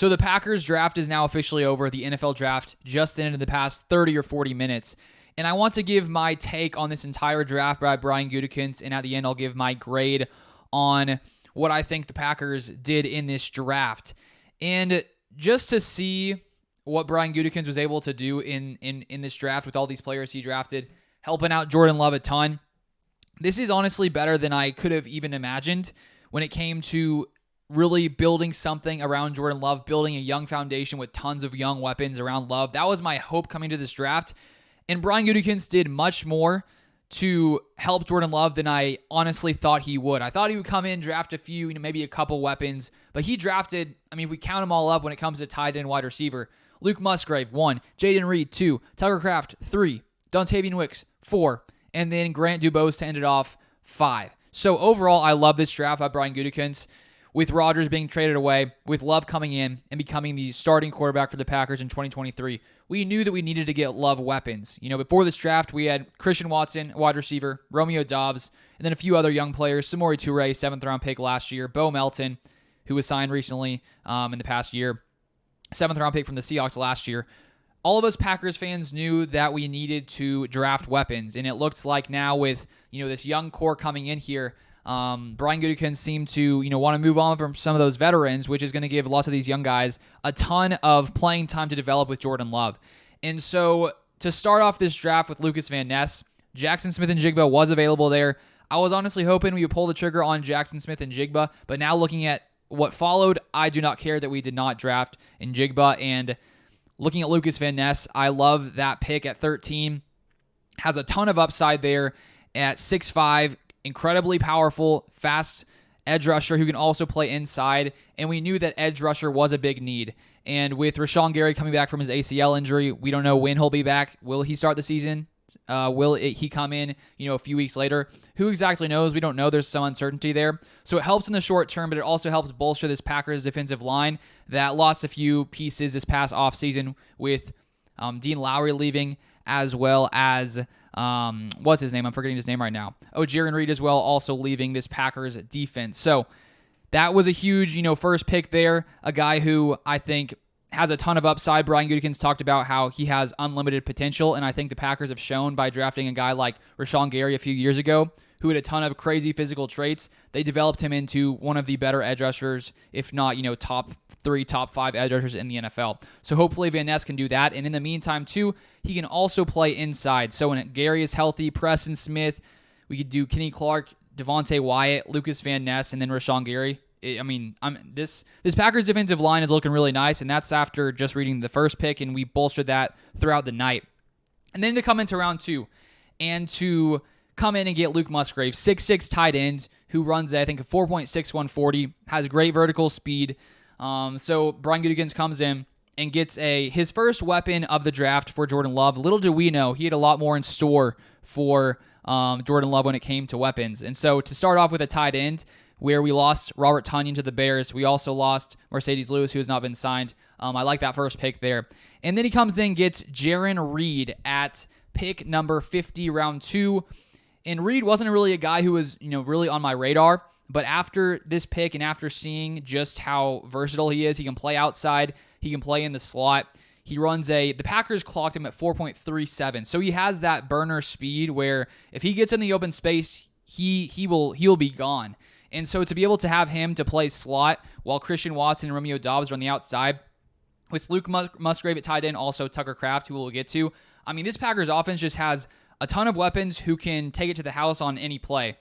So the Packers draft is now officially over. The NFL draft just ended in the past 30 or 40 minutes. And I want to give my take on this entire draft by Brian Gutekunst, and at the end I'll give my grade on what I think the Packers did in this draft. And just to see what Brian Gutekunst was able to do in this draft with all these players he drafted, helping out Jordan Love a ton, this is honestly better than I could have even imagined when it came to really building something around Jordan Love, building a young foundation with tons of young weapons around Love. That was my hope coming to this draft. And Brian Gutekunst did much more to help Jordan Love than I honestly thought he would. I thought he would come in, draft a few, maybe a couple weapons, but he drafted, if we count them all up when it comes to tight end wide receiver, Luke Musgrave, 1, Jaden Reed, 2, Tucker Kraft, 3, Dontavian Wicks, 4, and then Grant Dubose to end it off, 5. So overall, I love this draft by Brian Gutekunst. With Rodgers being traded away, with Love coming in and becoming the starting quarterback for the Packers in 2023, we knew that we needed to get Love weapons. Before this draft, we had Christian Watson, wide receiver, Romeo Doubs, and then a few other young players, Samori Toure, 7th-round pick last year, Bo Melton, who was signed recently in the past year, 7th-round pick from the Seahawks last year. All of us Packers fans knew that we needed to draft weapons, and it looks like now with this young core coming in here, Brian Gutekunst seemed to want to move on from some of those veterans, which is going to give lots of these young guys a ton of playing time to develop with Jordan Love. And so to start off this draft with Lukas Van Ness, Jackson Smith-Njigba was available there. I was honestly hoping we would pull the trigger on Jackson Smith-Njigba, but now looking at what followed, I do not care that we did not draft Njigba. And looking at Lukas Van Ness, I love that pick at 13. Has a ton of upside there at 6'5", incredibly powerful, fast edge rusher who can also play inside, and we knew that edge rusher was a big need. And with Rashawn Gary coming back from his ACL injury, we don't know when he'll be back. Will he start the season? Will he come in, a few weeks later? Who exactly knows? We don't know. There's some uncertainty there. So it helps in the short term, but it also helps bolster this Packers defensive line that lost a few pieces this past offseason with Dean Lowry leaving, as well as what's his name? I'm forgetting his name right now. Jaron Reed as well, also leaving this Packers defense. So that was a huge, first pick there. A guy who I think has a ton of upside. Brian Gutekunst talked about how he has unlimited potential, and I think the Packers have shown by drafting a guy like Rashawn Gary a few years ago, who had a ton of crazy physical traits. They developed him into one of the better edge rushers, if not, top 3, top 5 edge rushers in the NFL. So hopefully Van Ness can do that. And in the meantime, too, he can also play inside. So when Gary is healthy, Preston Smith, we could do Kenny Clark, Devontae Wyatt, Lukas Van Ness, and then Rashawn Gary. This Packers defensive line is looking really nice, and that's after just reading the first pick, and we bolstered that throughout the night. And then to come into round 2, and to come in and get Luke Musgrave, 6'6" tight end, who runs, I think, a 4.61 40, has great vertical speed. So Brian Gutekunst comes in and gets his first weapon of the draft for Jordan Love. Little do we know, he had a lot more in store for Jordan Love when it came to weapons. And so to start off with a tight end, where we lost Robert Tonyan to the Bears. We also lost Mercedes Lewis, who has not been signed. I like that first pick there. And then he comes in and gets Jaron Reed at pick number 50, round 2. And Reed wasn't really a guy who was, really on my radar. But after this pick and after seeing just how versatile he is, he can play outside, he can play in the slot. He runs the Packers clocked him at 4.37. So he has that burner speed where if he gets in the open space, he'll be gone. And so to be able to have him to play slot while Christian Watson and Romeo Doubs are on the outside, with Luke Musgrave at tight end, also Tucker Kraft, who we'll get to. This Packers offense just has a ton of weapons who can take it to the house on any play.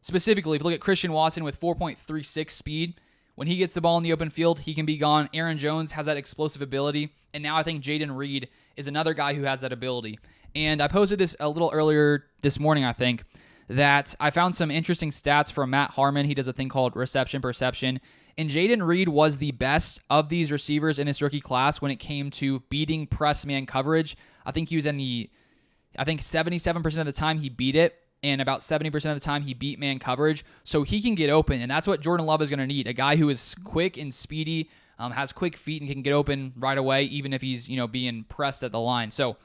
Specifically, if you look at Christian Watson with 4.36 speed, when he gets the ball in the open field, he can be gone. Aaron Jones has that explosive ability. And now I think Jaden Reed is another guy who has that ability. And I posted this a little earlier this morning, I think, that I found some interesting stats from Matt Harmon. He does a thing called reception perception. And Jaden Reed was the best of these receivers in this rookie class when it came to beating press man coverage. I think he was 77% of the time he beat it, and about 70% of the time he beat man coverage. So he can get open, and that's what Jordan Love is going to need. A guy who is quick and speedy, has quick feet, and can get open right away, even if he's being pressed at the line. So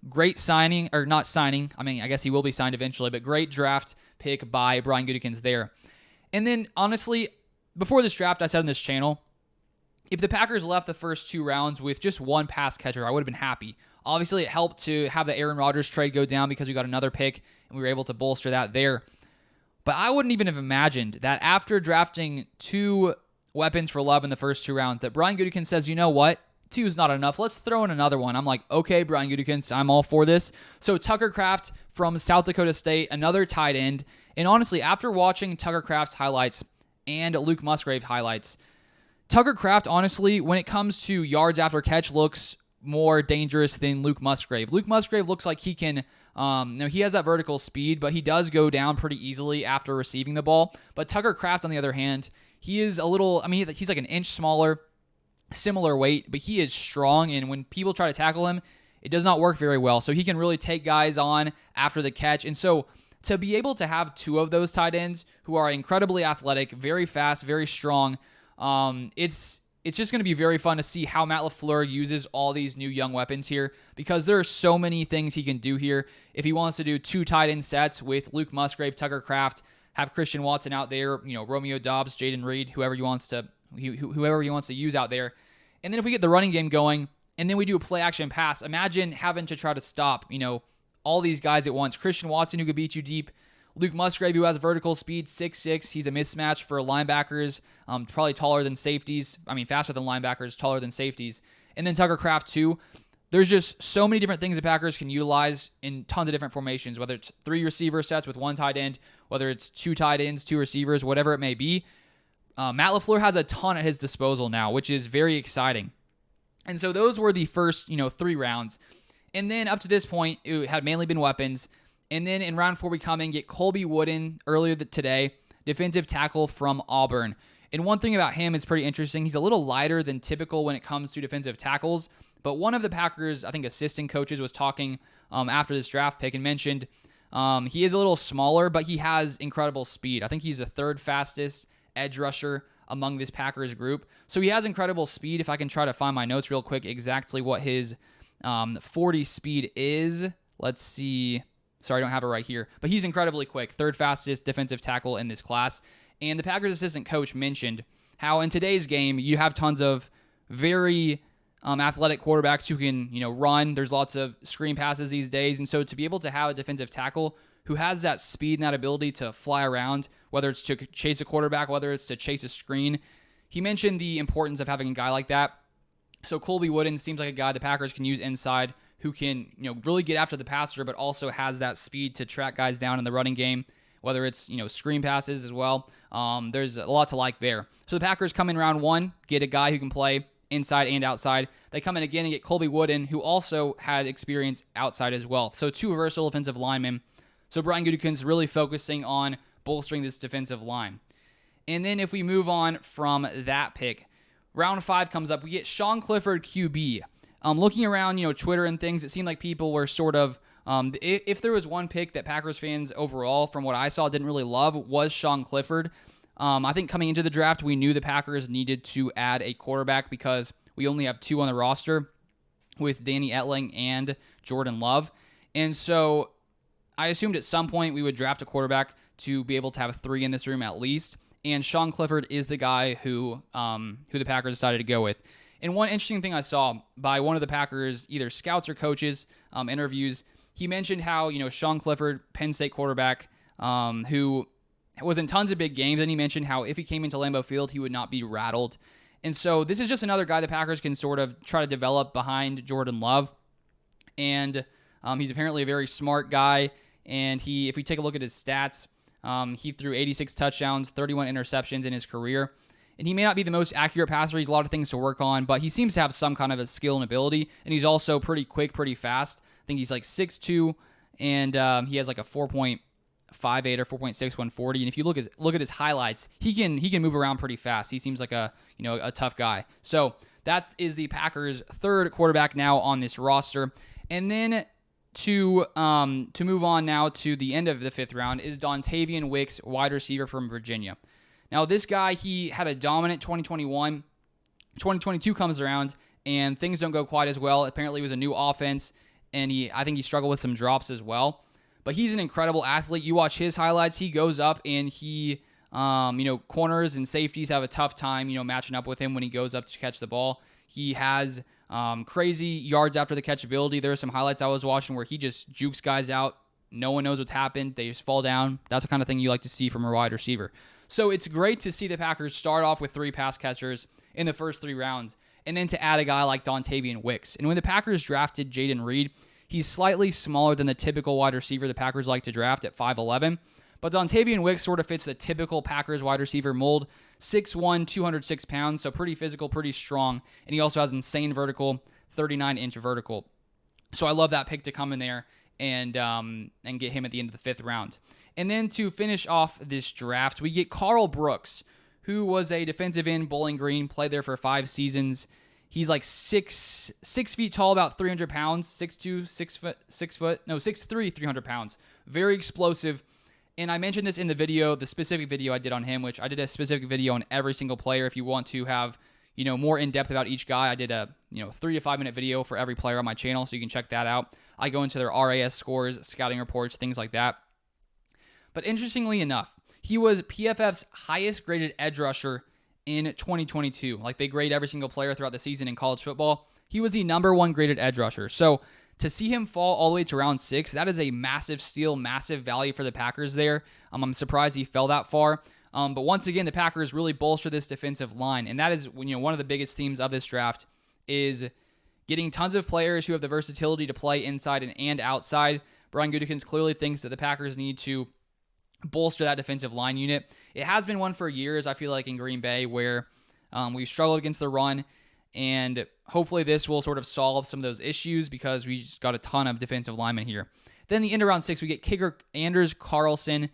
great signing, or not signing. I guess he will be signed eventually, but great draft pick by Brian Gutekunst there. And then, honestly, before this draft, I said on this channel, if the Packers left the first 2 rounds with just one pass catcher, I would have been happy. Obviously, it helped to have the Aaron Rodgers trade go down because we got another pick and we were able to bolster that there. But I wouldn't even have imagined that after drafting 2 weapons for love in the first 2 rounds, that Brian Gutekunst says, you know what? 2 is not enough. Let's throw in another one. I'm like, okay, Brian Gutekunst, I'm all for this. So Tucker Kraft from South Dakota State, another tight end. And honestly, after watching Tucker Kraft's highlights and Luke Musgrave's highlights, Tucker Kraft, honestly, when it comes to yards after catch, looks more dangerous than Luke Musgrave. Luke Musgrave looks like he can, he has that vertical speed, but he does go down pretty easily after receiving the ball. But Tucker Kraft, on the other hand, he is a little, he's like an inch smaller, similar weight, but he is strong, and when people try to tackle him, it does not work very well. So he can really take guys on after the catch. And so to be able to have 2 of those tight ends who are incredibly athletic, very fast, very strong, it's just going to be very fun to see how Matt LaFleur uses all these new young weapons here, because there are so many things he can do here. If he wants to do 2 tight end sets with Luke Musgrave, Tucker Kraft, have Christian Watson out there, Romeo Doubs, Jaden Reed, whoever he wants to use out there. And then if we get the running game going and then we do a play action pass, imagine having to try to stop, all these guys at once. Christian Watson, who could beat you deep. Luke Musgrave, who has vertical speed, 6'6". He's a mismatch for linebackers, probably taller than safeties. Faster than linebackers, taller than safeties. And then Tucker Kraft, too. There's just so many different things the Packers can utilize in tons of different formations, whether it's 3 receiver sets with 1 tight end, whether it's 2 tight ends, 2 receivers, whatever it may be. Matt LaFleur has a ton at his disposal now, which is very exciting. And so those were the first, 3 rounds. And then up to this point, it had mainly been weapons. And then in round 4, we come and get Colby Wooden earlier today, defensive tackle from Auburn. And one thing about him is pretty interesting. He's a little lighter than typical when it comes to defensive tackles. But one of the Packers, I think, assistant coaches was talking after this draft pick and mentioned he is a little smaller, but he has incredible speed. I think he's the 3rd fastest edge rusher among this Packers group. So he has incredible speed. If I can try to find my notes real quick, exactly what his 40 speed is. Let's see. Sorry, I don't have it right here. But he's incredibly quick. 3rd fastest defensive tackle in this class. And the Packers assistant coach mentioned how in today's game, you have tons of very athletic quarterbacks who can, run. There's lots of screen passes these days. And so to be able to have a defensive tackle who has that speed and that ability to fly around, whether it's to chase a quarterback, whether it's to chase a screen, he mentioned the importance of having a guy like that. So Colby Wooden seems like a guy the Packers can use inside who can, really get after the passer, but also has that speed to track guys down in the running game, whether it's, screen passes as well. There's a lot to like there. So the Packers come in round 1, get a guy who can play inside and outside. They come in again and get Colby Wooden, who also had experience outside as well. So 2 versatile offensive linemen. So Brian Gutekunst really focusing on bolstering this defensive line. And then if we move on from that pick, round 5 comes up. We get Sean Clifford, QB. Looking around, Twitter and things, it seemed like people were sort of, if there was one pick that Packers fans overall, from what I saw, didn't really love, was Sean Clifford. I think coming into the draft, we knew the Packers needed to add a quarterback because we only have 2 on the roster with Danny Etling and Jordan Love. And so I assumed at some point we would draft a quarterback to be able to have 3 in this room at least. And Sean Clifford is the guy who the Packers decided to go with. And one interesting thing I saw by one of the Packers, either scouts or coaches, interviews, he mentioned how, Sean Clifford, Penn State quarterback, who was in tons of big games, and he mentioned how if he came into Lambeau Field, he would not be rattled. And so this is just another guy the Packers can sort of try to develop behind Jordan Love. And he's apparently a very smart guy. And if we take a look at his stats, he threw 86 touchdowns, 31 interceptions in his career. And he may not be the most accurate passer. He's a lot of things to work on, but he seems to have some kind of a skill and ability. And he's also pretty quick, pretty fast. I think he's like 6'2", and he has like a 4.58 or 4.6 140. And if you look at his highlights, he can move around pretty fast. He seems like a tough guy. So that is the Packers' 3rd quarterback now on this roster. And then to move on now to the end of the 5th round is Dontavian Wicks, wide receiver from Virginia. Now, this guy, he had a dominant 2021. 2022 comes around, and things don't go quite as well. Apparently, it was a new offense, and I think he struggled with some drops as well. But he's an incredible athlete. You watch his highlights, he goes up, and he Corners and safeties have a tough time, matching up with him when he goes up to catch the ball. He has crazy yards after the catch ability. There are some highlights I was watching where he just jukes guys out. No one knows what's happened. They just fall down. That's the kind of thing you like to see from a wide receiver. So it's great to see the Packers start off with 3 pass catchers in the first 3 rounds, and then to add a guy like Dontavian Wicks. And when the Packers drafted Jaden Reed, he's slightly smaller than the typical wide receiver the Packers like to draft at 5'11", but Dontavian Wicks sort of fits the typical Packers wide receiver mold, 6'1", 206 pounds, so pretty physical, pretty strong, and he also has insane vertical, 39-inch vertical. So I love that pick to come in there and get him at the end of the 5th round. And then to finish off this draft, we get Carl Brooks, who was a defensive end, Bowling Green, played there for 5 seasons. He's like 6 feet tall, about 300 pounds, 6'2", 6'3", 300 pounds. Very explosive. And I mentioned this in the video, the specific video I did on him, which I did a specific video on every single player. If you want to have, more in depth about each guy, I did a, 3 to 5 minute video for every player on my channel, so you can check that out. I go into their RAS scores, scouting reports, things like that. But interestingly enough, he was PFF's highest graded edge rusher in 2022. Like, they grade every single player throughout the season in college football. He was the number 1 graded edge rusher. So to see him fall all the way to round 6, that is a massive steal, massive value for the Packers there. I'm surprised he fell that far. But once again, the Packers really bolster this defensive line. And that is, one of the biggest themes of this draft is getting tons of players who have the versatility to play inside and outside. Brian Gutekunst clearly thinks that the Packers need to bolster that defensive line unit. It has been one for years, I feel like, in Green Bay, where we've struggled against the run, and hopefully this will sort of solve some of those issues because we just got a ton of defensive linemen here. Then the end of round 6, we get kicker Anders Carlson,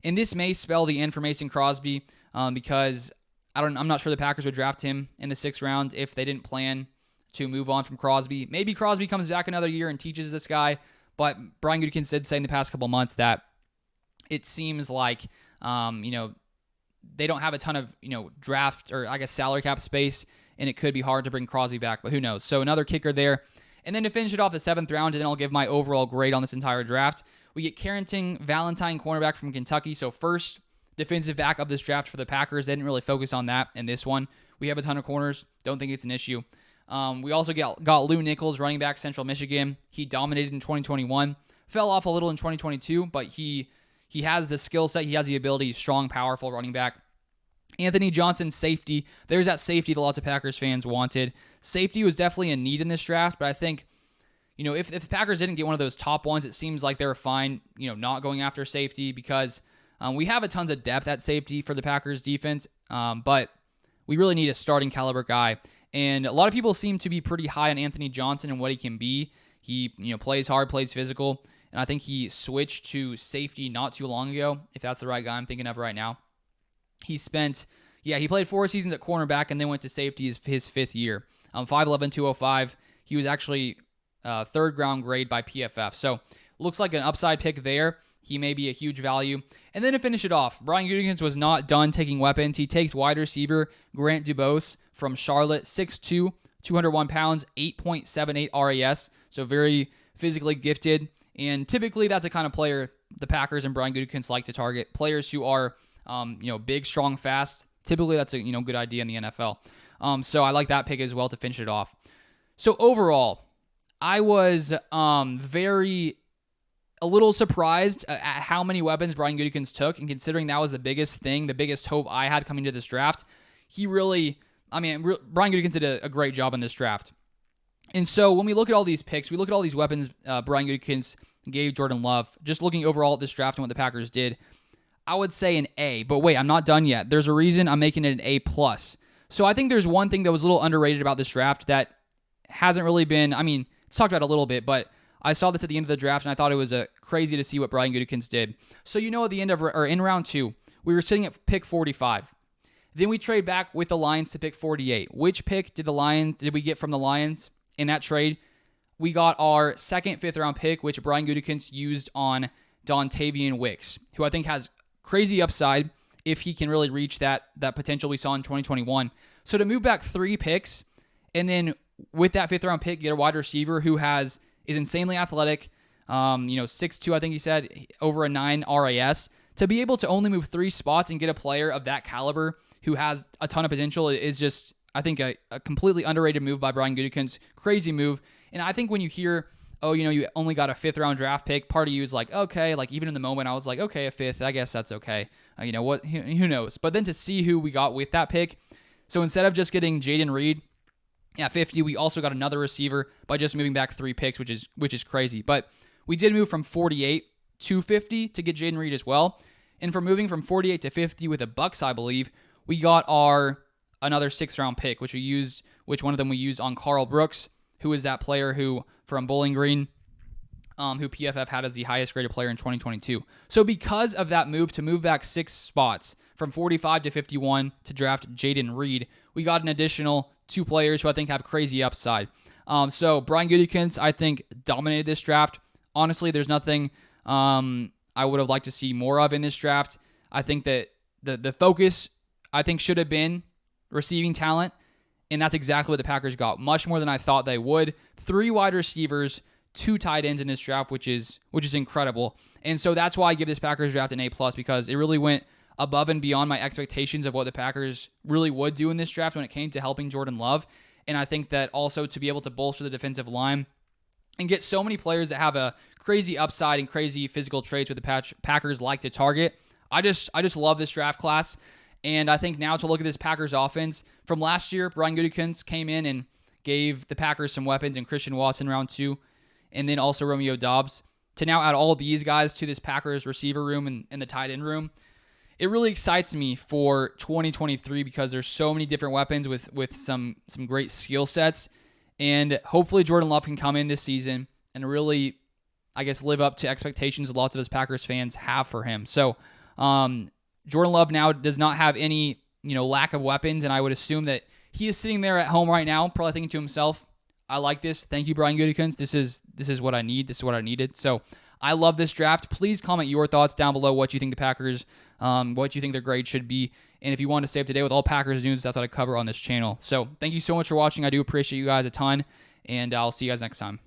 and this may spell the end for Mason Crosby because I'm not sure the Packers would draft him in the 6th round if they didn't plan to move on from Crosby. Maybe Crosby comes back another year and teaches this guy, but Brian Gutekunst did say in the past couple months that it seems like, they don't have a ton of, draft or I guess salary cap space, and it could be hard to bring Crosby back, but who knows? So another kicker there. And then to finish it off, the 7th round, and then I'll give my overall grade on this entire draft, we get Carrington Valentine, cornerback from Kentucky. So first defensive back of this draft for the Packers. They didn't really focus on that in this one. We have a ton of corners. Don't think it's an issue. We also got Lou Nichols, running back, Central Michigan. He dominated in 2021. Fell off a little in 2022, but he has the skill set. He has the ability. He's strong, powerful running back. Anthony Johnson, safety. There's that safety that lots of Packers fans wanted. Safety was definitely a need in this draft, but I think, if the Packers didn't get one of those top ones, it seems like they were fine, not going after safety because we have a tons of depth at safety for the Packers defense, but we really need a starting caliber guy. And a lot of people seem to be pretty high on Anthony Johnson and what he can be. He, plays hard, plays physical, and I think he switched to safety not too long ago, if that's the right guy I'm thinking of right now. He played 4 seasons at cornerback and then went to safety his 5th year. 5'11", 205. He was actually 3rd round grade by PFF. So looks like an upside pick there. He may be a huge value. And then to finish it off, Brian Gutekunst was not done taking weapons. He takes wide receiver Grant Dubose from Charlotte, 6'2", 201 pounds, 8.78 RAS. So very physically gifted. And typically that's the kind of player the Packers and Brian Gutekunst like to target. Players who are big, strong, fast. Typically that's a good idea in the NFL. So I like that pick as well to finish it off. So overall, I was a little surprised at how many weapons Brian Gutekunst took, and considering that was the biggest thing, the biggest hope I had coming to this draft, Brian Gutekunst did a great job in this draft. And so when we look at all these picks, we look at all these weapons Brian Gutekunst gave Jordan Love, just looking overall at this draft and what the Packers did, I would say an A. But wait, I'm not done yet. There's a reason I'm making it an A+. So I think there's one thing that was a little underrated about this draft that hasn't really been, it's talked about a little bit, but I saw this at the end of the draft, and I thought it was crazy to see what Brian Gutekunst did. So at the end of, or in round 2, we were sitting at pick 45. Then we trade back with the Lions to pick 48. Which pick did we get from the Lions in that trade? We got our 2nd, 5th round pick, which Brian Gutekunst used on Dontavian Wicks, who I think has crazy upside if he can really reach that potential we saw in 2021. So to move back 3 picks, and then with that 5th round pick, get a wide receiver who is insanely athletic, 6'2", I think he said, over a 9 RAS. to be able to only move 3 spots and get a player of that caliber who has a ton of potential is just, I think, a completely underrated move by Brian Gutekunst. Crazy move. And I think when you hear, oh, you only got a 5th-round draft pick, part of you is like, okay, like even in the moment, I was like, okay, a 5th, I guess that's okay. What? Who knows? But then to see who we got with that pick, so instead of just getting Jaden Reed at 50, we also got another receiver by just moving back 3 picks, which is crazy. But we did move from 48 to 50 to get Jaden Reed as well. And from moving from 48 to 50 with the Bucks, I believe, we got another 6th-round pick, which one of them we used on Carl Brooks, who is that player who from Bowling Green, who PFF had as the highest graded player in 2022. So because of that move to move back 6 spots from 45 to 51 to draft Jaden Reed, we got an additional 2 players who I think have crazy upside. So Brian Gutekunst, I think, dominated this draft. Honestly, there's nothing I would have liked to see more of in this draft. I think that the focus, I think, should have been receiving talent. And that's exactly what the Packers got, much more than I thought they would. 3 wide receivers, 2 tight ends in this draft, which is incredible. And so that's why I give this Packers draft an A+, because it really went above and beyond my expectations of what the Packers really would do in this draft when it came to helping Jordan Love. And I think that also to be able to bolster the defensive line and get so many players that have a crazy upside and crazy physical traits with the Packers like to target. I just love this draft class. And I think now to look at this Packers offense, from last year, Brian Gutekunst came in and gave the Packers some weapons in Christian Watson round 2, and then also Romeo Doubs. To now add all of these guys to this Packers receiver room and the tight end room, it really excites me for 2023 because there's so many different weapons with some great skill sets. And hopefully Jordan Love can come in this season and really, I guess, live up to expectations lots of us Packers fans have for him. So, Jordan Love now does not have any, lack of weapons, and I would assume that he is sitting there at home right now, probably thinking to himself, I like this. Thank you, Brian Gutekunst. This is what I need. This is what I needed. So I love this draft. Please comment your thoughts down below, what you think the Packers, what you think their grade should be. And if you want to stay up to date with all Packers news, that's what I cover on this channel. So thank you so much for watching. I do appreciate you guys a ton, and I'll see you guys next time.